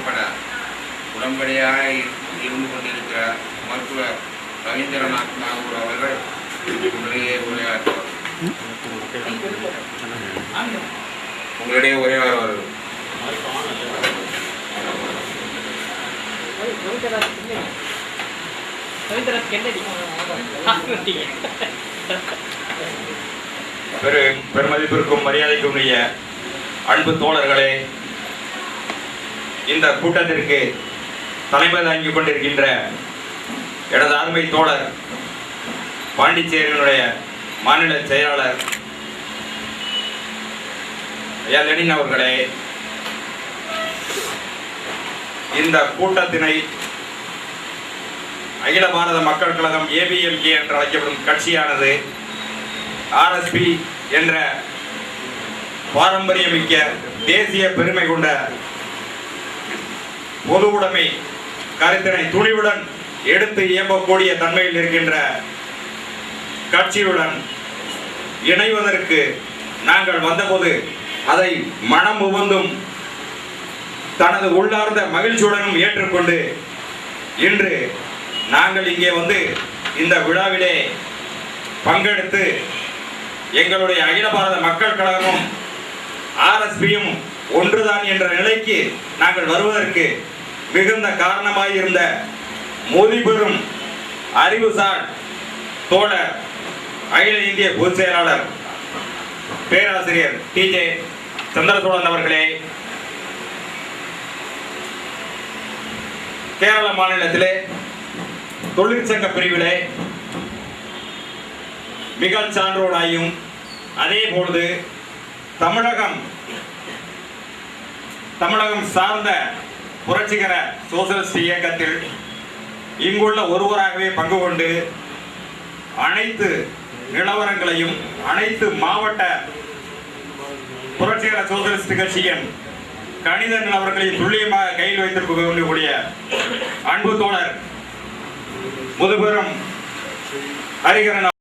உட்பட உடம்படியாக இருந்து கொண்டிருக்கிறார் மருத்துவர் ரவீந்திரநாத் நாகூர் அவர்கள் உரையாற்றுவார். உங்களுடைய உரையாடுவார்கள். பெருமதிப்பிற்கும் மரியாதைக்கும் அன்பு தோழர்களே, இந்த கூட்டத்திற்கு தலைமை தாங்கிக் கொண்டிருக்கின்ற எனது அருமை தோழர் பாண்டிச்சேரியினுடைய மாநில செயலாளர் ஐயா லெனின் அவர்களே, இந்த கூட்டத்தினை அகில பாரத மக்கள் கழகம் ஏபிஎம்கே என்று அழைக்கப்படும் கட்சியானது RSP என்ற பாரம்பரியமிக்க தேசிய பெருமை கொண்ட பொது உடைமை கருத்தினை துணிவுடன் எடுத்து இயக்கக்கூடிய தன்மையில் இருக்கின்ற கட்சியுடன் இணைவதற்கு நாங்கள் வந்தபோது அதை மனம் உவந்தும் தனது உள்ளார்ந்த மகிழ்ச்சியுடனும் ஏற்றுக்கொண்டு இன்று நாங்கள் இங்கே வந்து இந்த விழாவிலே பங்கெடுத்து எங்களுடைய அகில பாரத மக்கள் கழகமும் RSPயும் ஒன்றுதான் என்ற நிலைக்கு நாங்கள் வருவதற்கு மிகுந்த காரணமாயிருந்த முதிபெரும் அறிவுசார் தோழர் அகில இந்திய பொதுச் செயலாளர் பேராசிரியர் TJ சந்திரசூடன் அவர்களே, கேரள மாநிலத்திலே தொழிற்சங்க பிரிவிலே மிக சான்றோராயும் அதே பொழுது தமிழகம் சார்ந்த புரட்சிகர சோசலிஸ்ட் இயக்கத்தில் இங்குள்ள ஒருவராகவே பங்கு கொண்டு அனைத்து நிலவரங்களையும் அனைத்து மாவட்ட புரட்சிகர சோசலிஸ்ட் கட்சியின் கணித நிலவரங்களையும் துல்லியமாக கையில் வைத்திருக்கக்கூடிய அன்பு தோழர் முதுபெரும் ஹரிகரன்